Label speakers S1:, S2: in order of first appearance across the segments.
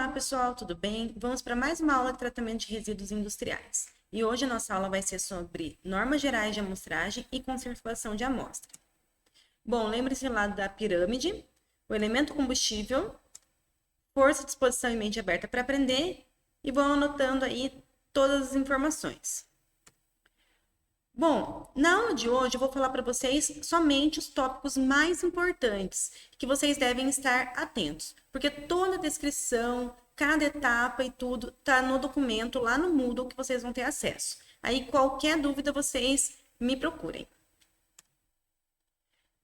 S1: Olá, pessoal, tudo bem? Vamos para mais uma aula de tratamento de resíduos industriais. E hoje a nossa aula vai ser sobre normas gerais de amostragem e conservação de amostra. Bom, lembre-se lá da pirâmide, o elemento combustível, força, disposição e mente aberta para aprender e vão anotando aí todas as informações. Bom, na aula de hoje eu vou falar para vocês somente os tópicos mais importantes que vocês devem estar atentos, porque toda a descrição, cada etapa e tudo está no documento lá no Moodle que vocês vão ter acesso. Aí qualquer dúvida vocês me procurem.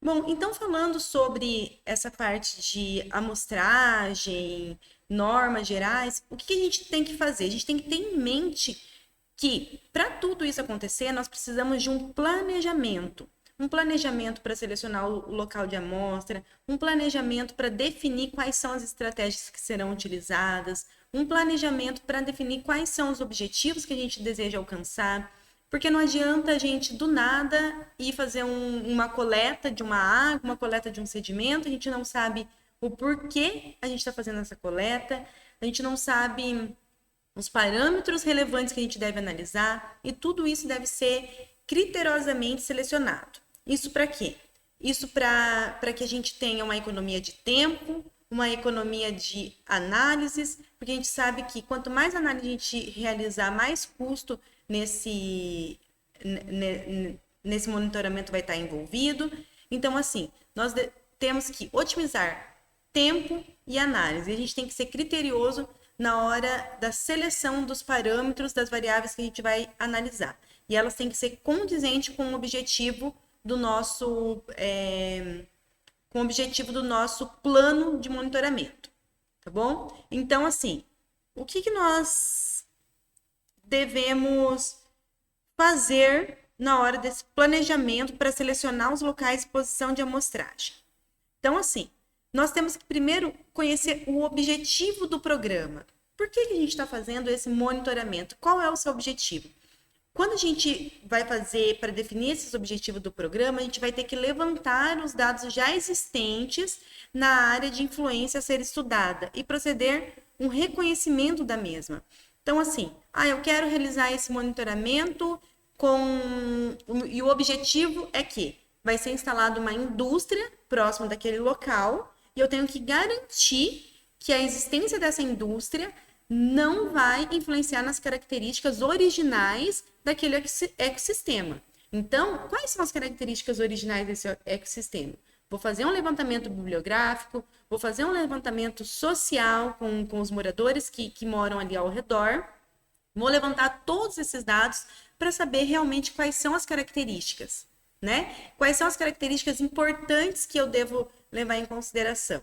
S1: Bom, então falando sobre essa parte de amostragem, normas gerais, o que a gente tem que fazer? A gente tem que ter em mente que, para tudo isso acontecer, nós precisamos de um planejamento. Um planejamento para selecionar o local de amostra, um planejamento para definir quais são as estratégias que serão utilizadas, um planejamento para definir quais são os objetivos que a gente deseja alcançar, porque não adianta a gente, do nada, ir fazer uma coleta de uma água, uma coleta de um sedimento, a gente não sabe o porquê a gente está fazendo essa coleta, a gente não sabe os parâmetros relevantes que a gente deve analisar, e tudo isso deve ser criteriosamente selecionado. Isso para quê? Isso para que a gente tenha uma economia de tempo, uma economia de análises, porque a gente sabe que quanto mais análise a gente realizar, mais custo nesse monitoramento vai estar envolvido. Então, assim, nós temos que otimizar tempo e análise. A gente tem que ser criterioso na hora da seleção dos parâmetros das variáveis que a gente vai analisar. E elas têm que ser condizentes com o objetivo do nosso, plano de monitoramento, tá bom? Então, assim, o que nós devemos fazer na hora desse planejamento para selecionar os locais de exposição de amostragem? Então, assim, nós temos que primeiro conhecer o objetivo do programa. Por que a gente está fazendo esse monitoramento? Qual é o seu objetivo? Quando a gente vai fazer para definir esses objetivos do programa, a gente vai ter que levantar os dados já existentes na área de influência a ser estudada e proceder um reconhecimento da mesma. Então, assim, eu quero realizar esse monitoramento e o objetivo é que vai ser instalada uma indústria próxima daquele local e eu tenho que garantir que a existência dessa indústria não vai influenciar nas características originais daquele ecossistema. Então, quais são as características originais desse ecossistema? Vou fazer um levantamento bibliográfico, vou fazer um levantamento social com os moradores que moram ali ao redor, vou levantar todos esses dados para saber realmente quais são as características, né? Quais são as características importantes que eu devo levar em consideração.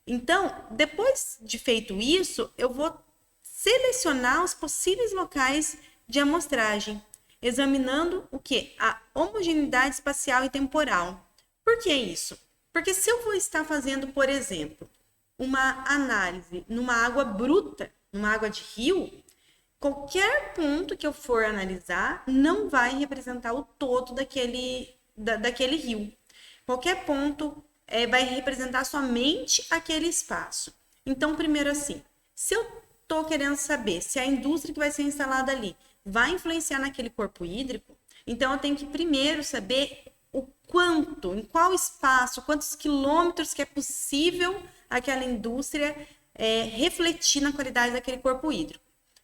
S1: Então, depois de feito isso, eu vou selecionar os possíveis locais de amostragem, examinando o quê? A homogeneidade espacial e temporal. Por que isso? Porque se eu vou estar fazendo, por exemplo, uma análise numa água bruta, numa água de rio, qualquer ponto que eu for analisar não vai representar o todo daquele rio. Qualquer ponto vai representar somente aquele espaço. Então, primeiro assim, se eu estou querendo saber se a indústria que vai ser instalada ali vai influenciar naquele corpo hídrico, então eu tenho que primeiro saber o quanto, em qual espaço, quantos quilômetros que é possível aquela indústria refletir na qualidade daquele corpo hídrico.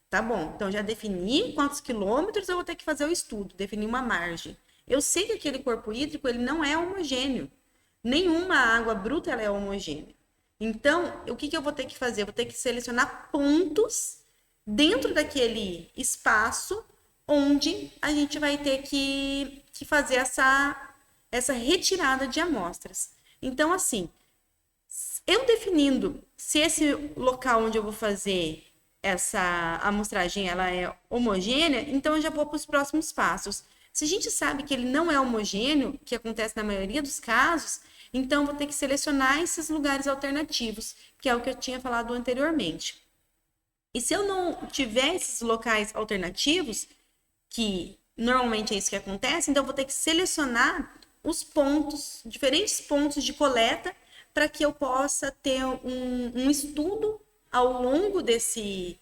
S1: Tá bom, então já defini quantos quilômetros eu vou ter que fazer o estudo, definir uma margem. Eu sei que aquele corpo hídrico ele não é homogêneo. Nenhuma água bruta ela é homogênea. Então, o que eu vou ter que fazer? Eu vou ter que selecionar pontos dentro daquele espaço onde a gente vai ter que fazer essa retirada de amostras. Então, assim, eu definindo se esse local onde eu vou fazer essa amostragem ela é homogênea, então eu já vou para os próximos passos. Se a gente sabe que ele não é homogêneo, que acontece na maioria dos casos, então vou ter que selecionar esses lugares alternativos, que é o que eu tinha falado anteriormente. E se eu não tiver esses locais alternativos, que normalmente é isso que acontece, então eu vou ter que selecionar os pontos, diferentes pontos de coleta, para que eu possa ter um estudo ao longo desse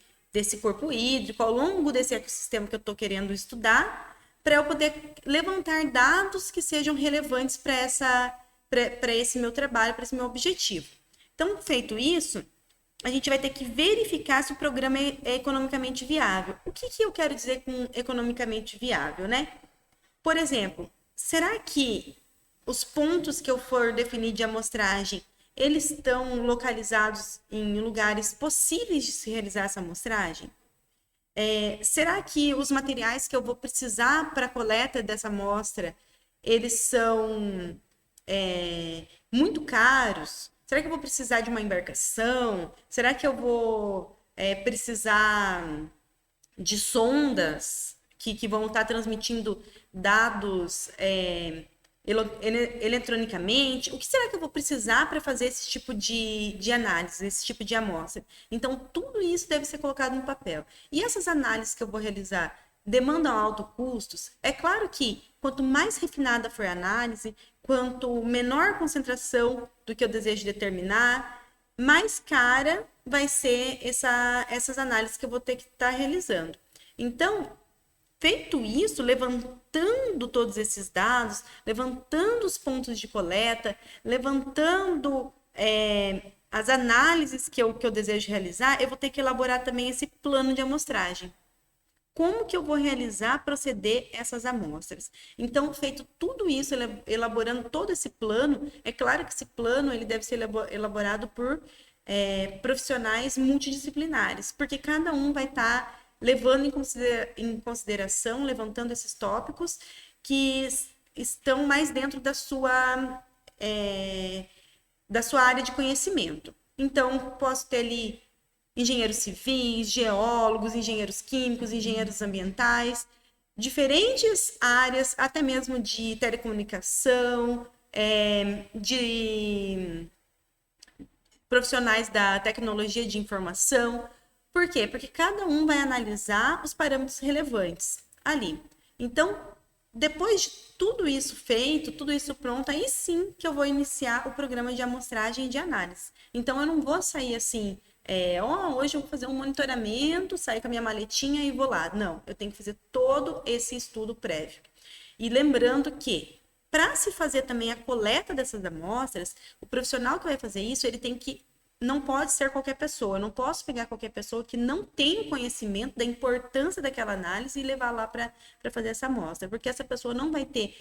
S1: corpo hídrico, ao longo desse ecossistema que eu estou querendo estudar, para eu poder levantar dados que sejam relevantes para esse meu trabalho, para esse meu objetivo. Então, feito isso, a gente vai ter que verificar se o programa é economicamente viável. O que eu quero dizer com economicamente viável, né? Por exemplo, será que os pontos que eu for definir de amostragem, eles estão localizados em lugares possíveis de se realizar essa amostragem? Será que os materiais que eu vou precisar para a coleta dessa amostra, eles são muito caros? Será que eu vou precisar de uma embarcação? Será que eu vou precisar de sondas que vão estar transmitindo dados eletronicamente? O que será que eu vou precisar para fazer esse tipo de análise, esse tipo de amostra? Então, tudo isso deve ser colocado no papel. E essas análises que eu vou realizar demandam altos custos? É claro que quanto mais refinada for a análise, quanto menor concentração do que eu desejo determinar, mais cara vai ser essas análises que eu vou ter que estar realizando. Então, feito isso, levantando todos esses dados, levantando os pontos de coleta, levantando as análises que eu desejo realizar, eu vou ter que elaborar também esse plano de amostragem. Como que eu vou realizar, proceder essas amostras? Então, feito tudo isso, elaborando todo esse plano, é claro que esse plano ele deve ser elaborado por profissionais multidisciplinares, porque cada um vai estar levando em consideração, levantando esses tópicos que estão mais dentro da sua área de conhecimento. Então, posso ter ali engenheiros civis, geólogos, engenheiros químicos, engenheiros ambientais, diferentes áreas, até mesmo de telecomunicação, de profissionais da tecnologia de informação. Por quê? Porque cada um vai analisar os parâmetros relevantes ali. Então, depois de tudo isso feito, tudo isso pronto, aí sim que eu vou iniciar o programa de amostragem e de análise. Então, eu não vou sair assim, hoje eu vou fazer um monitoramento, sair com a minha maletinha e vou lá. Não, eu tenho que fazer todo esse estudo prévio. E lembrando que, para se fazer também a coleta dessas amostras, o profissional que vai fazer isso, ele tem que não pode ser qualquer pessoa. Eu não posso pegar qualquer pessoa que não tem conhecimento da importância daquela análise e levar lá para fazer essa amostra, porque essa pessoa não vai ter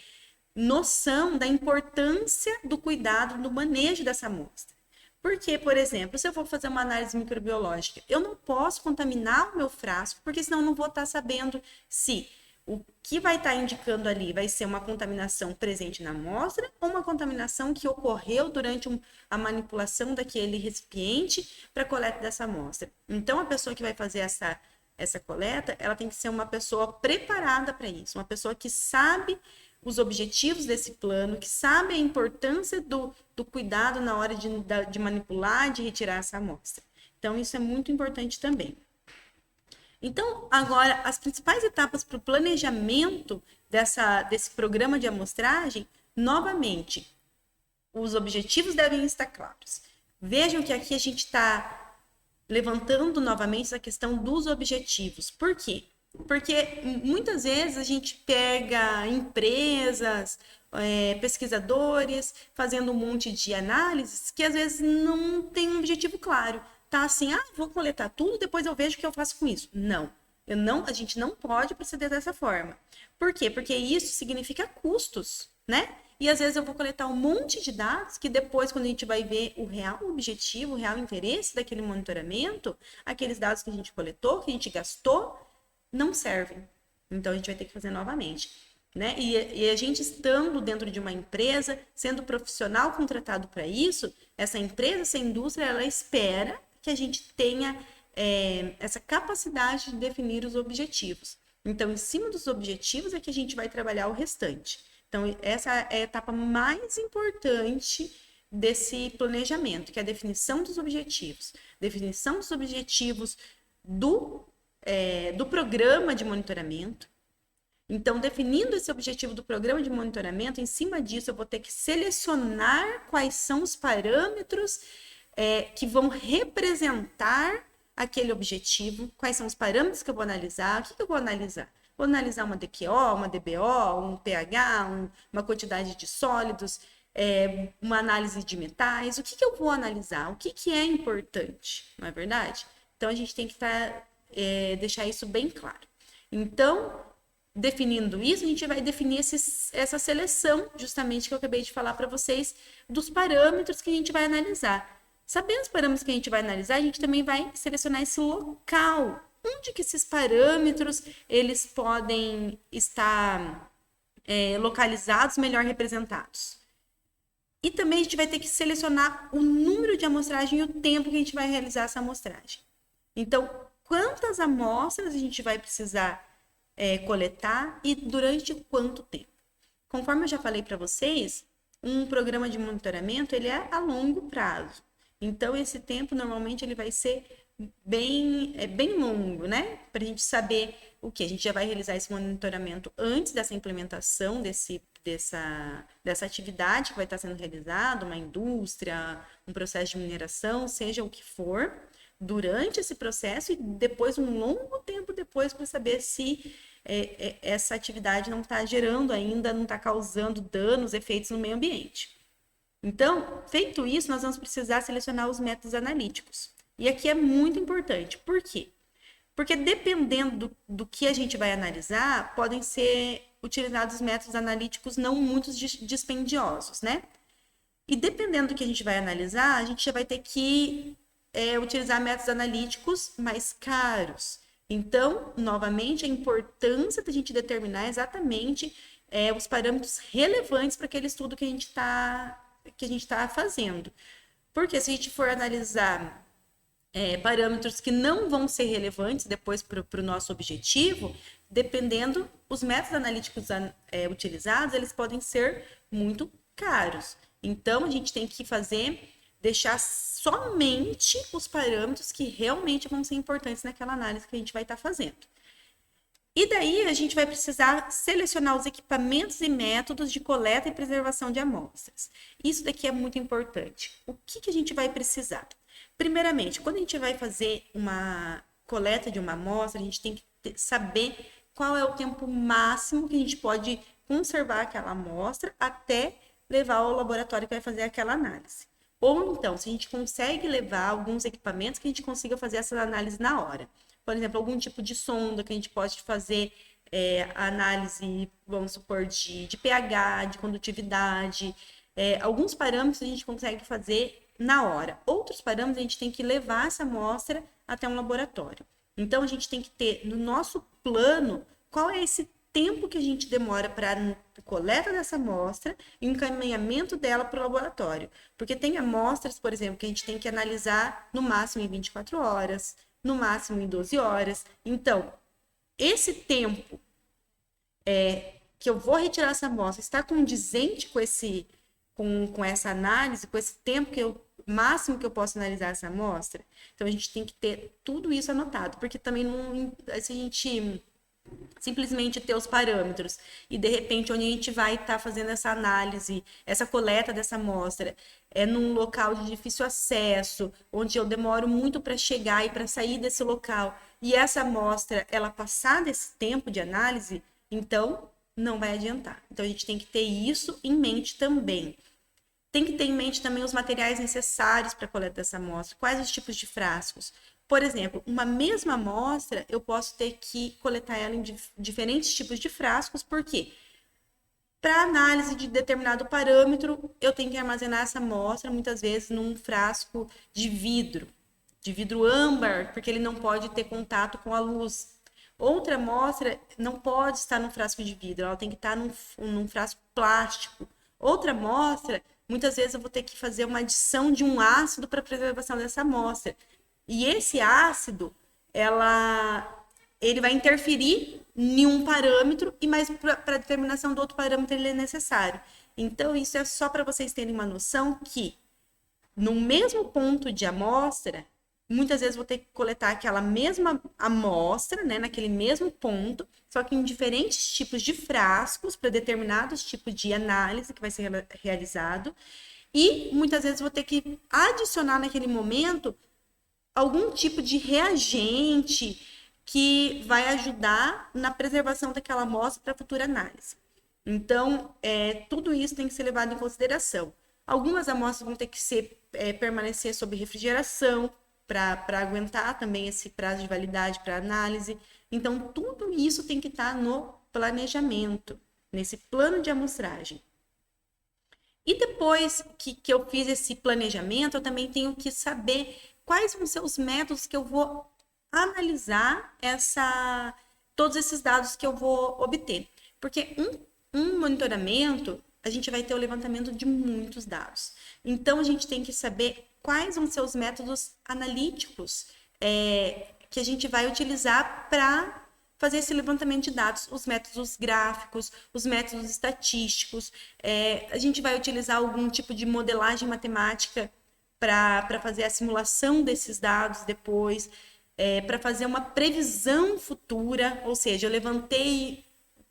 S1: noção da importância do cuidado no manejo dessa amostra. Porque, por exemplo, se eu for fazer uma análise microbiológica, eu não posso contaminar o meu frasco, porque senão eu não vou estar sabendo se o que vai estar indicando ali vai ser uma contaminação presente na amostra ou uma contaminação que ocorreu durante a manipulação daquele recipiente para a coleta dessa amostra. Então, a pessoa que vai fazer essa coleta, ela tem que ser uma pessoa preparada para isso, uma pessoa que sabe os objetivos desse plano, que sabe a importância do cuidado na hora de manipular, de retirar essa amostra. Então, isso é muito importante também. Então, agora, as principais etapas para o planejamento desse programa de amostragem, novamente, os objetivos devem estar claros. Vejam que aqui a gente está levantando novamente essa questão dos objetivos. Por quê? Porque muitas vezes a gente pega empresas, pesquisadores, fazendo um monte de análises que às vezes não tem um objetivo claro. Tá assim, vou coletar tudo, depois eu vejo o que eu faço com isso. Não, a gente não pode proceder dessa forma. Por quê? Porque isso significa custos, né? E às vezes eu vou coletar um monte de dados que depois, quando a gente vai ver o real objetivo, o real interesse daquele monitoramento, aqueles dados que a gente coletou, que a gente gastou, não servem. Então, a gente vai ter que fazer novamente. Né? E a gente estando dentro de uma empresa, sendo profissional contratado para isso, essa empresa, essa indústria, ela espera que a gente tenha essa capacidade de definir os objetivos. Então, em cima dos objetivos é que a gente vai trabalhar o restante. Então, essa é a etapa mais importante desse planejamento, que é a definição dos objetivos. Definição dos objetivos do programa de monitoramento. Então, definindo esse objetivo do programa de monitoramento, em cima disso eu vou ter que selecionar quais são os parâmetros que vão representar aquele objetivo, quais são os parâmetros que eu vou analisar, o que eu vou analisar? Vou analisar uma DQO, uma DBO, um pH, uma quantidade de sólidos, uma análise de metais, o que eu vou analisar? O que é importante, não é verdade? Então, a gente tem que deixar isso bem claro. Então, definindo isso, a gente vai definir essa seleção, justamente que eu acabei de falar para vocês, dos parâmetros que a gente vai analisar. Sabendo os parâmetros que a gente vai analisar, a gente também vai selecionar esse local. Onde que esses parâmetros eles podem estar localizados, melhor representados? E também a gente vai ter que selecionar o número de amostragem e o tempo que a gente vai realizar essa amostragem. Então, quantas amostras a gente vai precisar coletar e durante quanto tempo? Conforme eu já falei para vocês, um programa de monitoramento ele é a longo prazo. Então, esse tempo, normalmente, ele vai ser bem longo, né? Para a gente saber o que? A gente já vai realizar esse monitoramento antes dessa implementação dessa atividade que vai estar sendo realizada, uma indústria, um processo de mineração, seja o que for, durante esse processo e depois, um longo tempo depois, para saber se essa atividade não está gerando ainda, não está causando danos, efeitos no meio ambiente. Então, feito isso, nós vamos precisar selecionar os métodos analíticos. E aqui é muito importante. Por quê? Porque dependendo do que a gente vai analisar, podem ser utilizados métodos analíticos não muito dispendiosos, né? E dependendo do que a gente vai analisar, a gente já vai ter que utilizar métodos analíticos mais caros. Então, novamente, a importância da gente determinar exatamente os parâmetros relevantes para aquele estudo que a gente está fazendo. Porque se a gente for analisar parâmetros que não vão ser relevantes depois para o nosso objetivo, dependendo, os métodos analíticos utilizados, eles podem ser muito caros. Então, a gente tem que deixar somente os parâmetros que realmente vão ser importantes naquela análise que a gente vai estar fazendo. E daí a gente vai precisar selecionar os equipamentos e métodos de coleta e preservação de amostras. Isso daqui é muito importante. O que a gente vai precisar? Primeiramente, quando a gente vai fazer uma coleta de uma amostra, a gente tem que saber qual é o tempo máximo que a gente pode conservar aquela amostra até levar ao laboratório que vai fazer aquela análise. Ou então, se a gente consegue levar alguns equipamentos que a gente consiga fazer essa análise na hora. Por exemplo, algum tipo de sonda que a gente pode fazer análise, vamos supor, de pH, de condutividade. Alguns parâmetros a gente consegue fazer na hora. Outros parâmetros a gente tem que levar essa amostra até um laboratório. Então, a gente tem que ter no nosso plano qual é esse tempo que a gente demora para a coleta dessa amostra e o encaminhamento dela para o laboratório. Porque tem amostras, por exemplo, que a gente tem que analisar no máximo em 24 horas, no máximo em 12 horas. Então, esse tempo que eu vou retirar essa amostra está condizente com essa análise, com esse tempo máximo que eu posso analisar essa amostra. Então, a gente tem que ter tudo isso anotado, porque também se a gente simplesmente ter os parâmetros e, de repente, onde a gente vai estar fazendo essa análise, essa coleta dessa amostra, num local de difícil acesso, onde eu demoro muito para chegar e para sair desse local, e essa amostra, ela passar desse tempo de análise, então, não vai adiantar. Então, a gente tem que ter isso em mente também. Tem que ter em mente também os materiais necessários para a coleta dessa amostra, quais os tipos de frascos. Por exemplo, uma mesma amostra, eu posso ter que coletar ela em diferentes tipos de frascos, por quê? Para análise de determinado parâmetro, eu tenho que armazenar essa amostra, muitas vezes, num frasco de vidro âmbar, porque ele não pode ter contato com a luz. Outra amostra não pode estar num frasco de vidro, ela tem que estar num frasco plástico. Outra amostra, muitas vezes eu vou ter que fazer uma adição de um ácido para a preservação dessa amostra. E esse ácido, ele vai interferir em um parâmetro, mas para a determinação do outro parâmetro ele é necessário. Então, isso é só para vocês terem uma noção que, no mesmo ponto de amostra, muitas vezes vou ter que coletar aquela mesma amostra, né, naquele mesmo ponto, só que em diferentes tipos de frascos, para determinados tipos de análise que vai ser realizado. E muitas vezes vou ter que adicionar naquele momento algum tipo de reagente que vai ajudar na preservação daquela amostra para futura análise. Então, tudo isso tem que ser levado em consideração. Algumas amostras vão ter que permanecer sob refrigeração para aguentar também esse prazo de validade para análise. Então, tudo isso tem que estar no planejamento, nesse plano de amostragem. E depois que eu fiz esse planejamento, eu também tenho que saber quais vão ser os métodos que eu vou analisar todos esses dados que eu vou obter. Porque um monitoramento, a gente vai ter o levantamento de muitos dados. Então, a gente tem que saber quais vão ser os métodos analíticos que a gente vai utilizar para fazer esse levantamento de dados, os métodos gráficos, os métodos estatísticos. A gente vai utilizar algum tipo de modelagem matemática para fazer a simulação desses dados depois, para fazer uma previsão futura, ou seja, eu levantei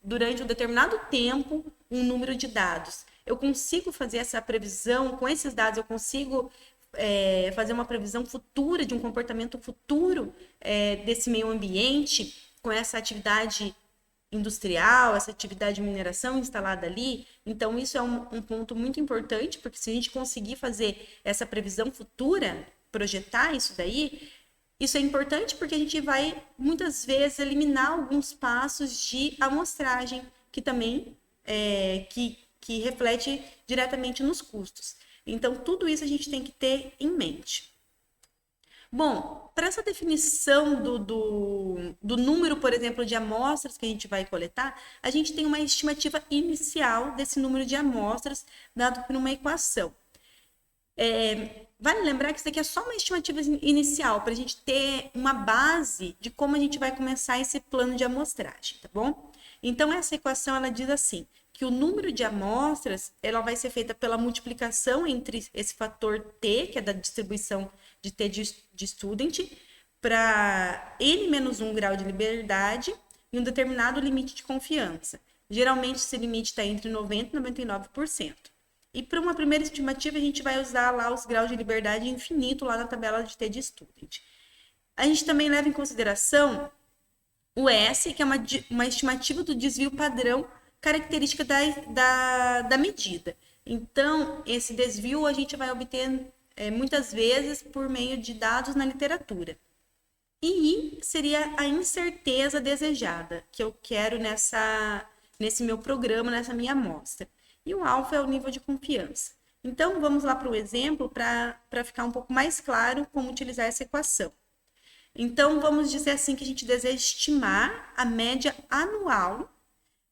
S1: durante um determinado tempo um número de dados. Eu consigo fazer essa previsão, com esses dados eu consigo fazer uma previsão futura de um comportamento futuro desse meio ambiente, com essa atividade industrial, essa atividade de mineração instalada ali. Então, isso é um ponto muito importante, porque se a gente conseguir fazer essa previsão futura, projetar isso daí, isso é importante porque a gente vai, muitas vezes, eliminar alguns passos de amostragem, que também que reflete diretamente nos custos. Então, tudo isso a gente tem que ter em mente. Bom, para essa definição do número, por exemplo, de amostras que a gente vai coletar, a gente tem uma estimativa inicial desse número de amostras dado por uma equação. Vale lembrar que isso aqui é só uma estimativa inicial, para a gente ter uma base de como a gente vai começar esse plano de amostragem, tá bom? Então, essa equação, ela diz assim, que o número de amostras, ela vai ser feita pela multiplicação entre esse fator T, que é da distribuição de T de student, para N-1 grau de liberdade e um determinado limite de confiança. Geralmente, esse limite está entre 90% e 99%. E para uma primeira estimativa, a gente vai usar lá os graus de liberdade infinito lá na tabela de T de student. A gente também leva em consideração o S, que é uma estimativa do desvio padrão característica da medida. Então, esse desvio a gente vai obter muitas vezes por meio de dados na literatura. E I seria a incerteza desejada, que eu quero nesse meu programa, nessa minha amostra. E o alfa é o nível de confiança. Então, vamos lá para o exemplo para ficar um pouco mais claro como utilizar essa equação. Então, vamos dizer assim que a gente deseja estimar a média anual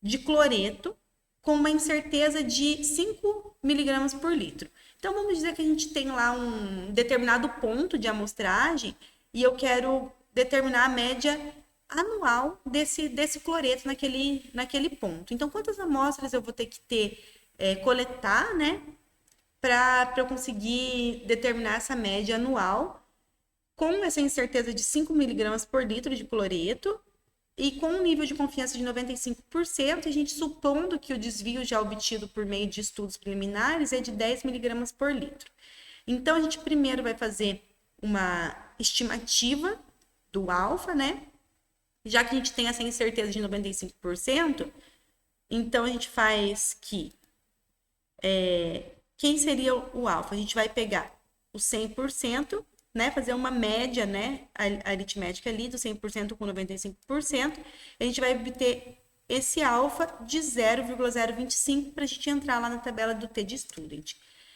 S1: de cloreto com uma incerteza de 5 miligramas por litro. Então, vamos dizer que a gente tem lá um determinado ponto de amostragem e eu quero determinar a média anual desse cloreto naquele ponto. Então, quantas amostras eu vou ter que coletar, né, para eu conseguir determinar essa média anual com essa incerteza de 5 miligramas por litro de cloreto e com um nível de confiança de 95%, a gente supondo que o desvio já obtido por meio de estudos preliminares é de 10 miligramas por litro. Então, a gente primeiro vai fazer uma estimativa do alfa, né? Já que a gente tem essa incerteza de 95%, então a gente faz que quem seria o alfa? A gente vai pegar o 100%, né, fazer uma média, né, aritmética ali do 100% com 95%, a gente vai obter esse alfa de 0,025 para a gente entrar lá na tabela do T de student.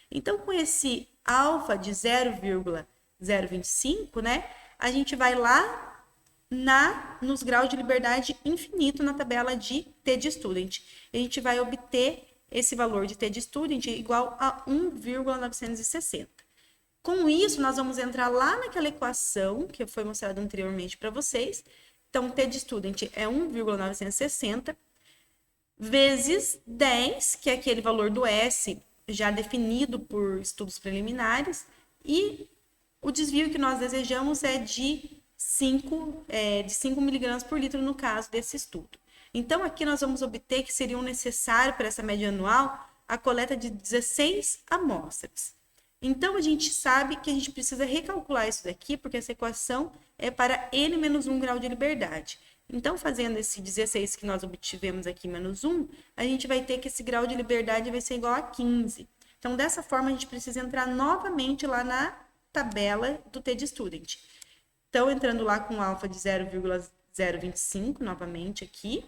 S1: Então, com esse alfa de 0,025, né, a gente vai lá nos graus de liberdade infinito na tabela de T de student. A gente vai obter esse valor de T de student igual a 1,960. Com isso, nós vamos entrar lá naquela equação que foi mostrada anteriormente para vocês. Então, T de student é 1,960 vezes 10, que é aquele valor do S já definido por estudos preliminares, e o desvio que nós desejamos é de 5 miligramas por litro no caso desse estudo. Então, aqui nós vamos obter que seriam necessários para essa média anual a coleta de 16 amostras. Então, a gente sabe que a gente precisa recalcular isso daqui, porque essa equação é para N menos 1 grau de liberdade. Então, fazendo esse 16 que nós obtivemos aqui, menos 1, a gente vai ter que esse grau de liberdade vai ser igual a 15. Então, dessa forma, a gente precisa entrar novamente lá na tabela do TDStudent. Então, entrando lá com alfa de 0,025, novamente aqui.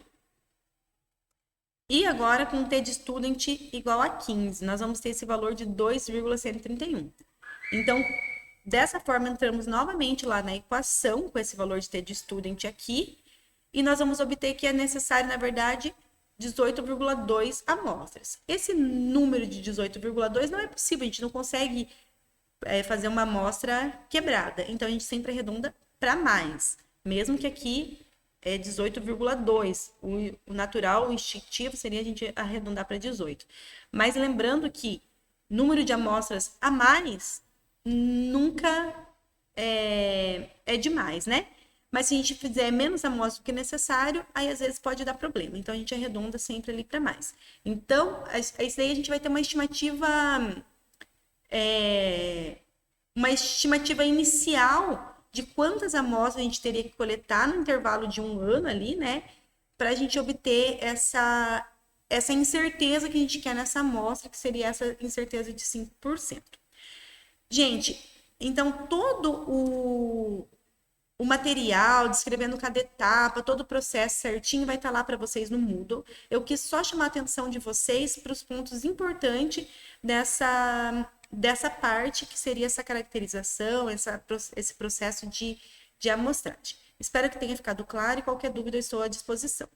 S1: E agora, com TDStudent igual a 15, nós vamos ter esse valor de 2,131. Então, dessa forma, entramos novamente lá na equação com esse valor de TDStudent aqui. E nós vamos obter que é necessário, na verdade, 18,2 amostras. Esse número de 18,2 não é possível, a gente não consegue fazer uma amostra quebrada. Então, a gente sempre arredonda para mais, mesmo que aqui é 18,2. O natural, o instintivo seria a gente arredondar para 18. Mas lembrando que número de amostras a mais nunca é demais, né? Mas se a gente fizer menos amostras do que necessário, aí às vezes pode dar problema. Então, a gente arredonda sempre ali para mais. Então, isso daí a gente vai ter uma estimativa inicial de quantas amostras a gente teria que coletar no intervalo de um ano ali, né? Para a gente obter essa incerteza que a gente quer nessa amostra, que seria essa incerteza de 5%. Gente, então todo o material, descrevendo cada etapa, todo o processo certinho vai estar lá para vocês no Moodle. Eu quis só chamar a atenção de vocês para os pontos importantes dessa parte, que seria essa caracterização, esse processo de amostragem. Espero que tenha ficado claro e qualquer dúvida eu estou à disposição.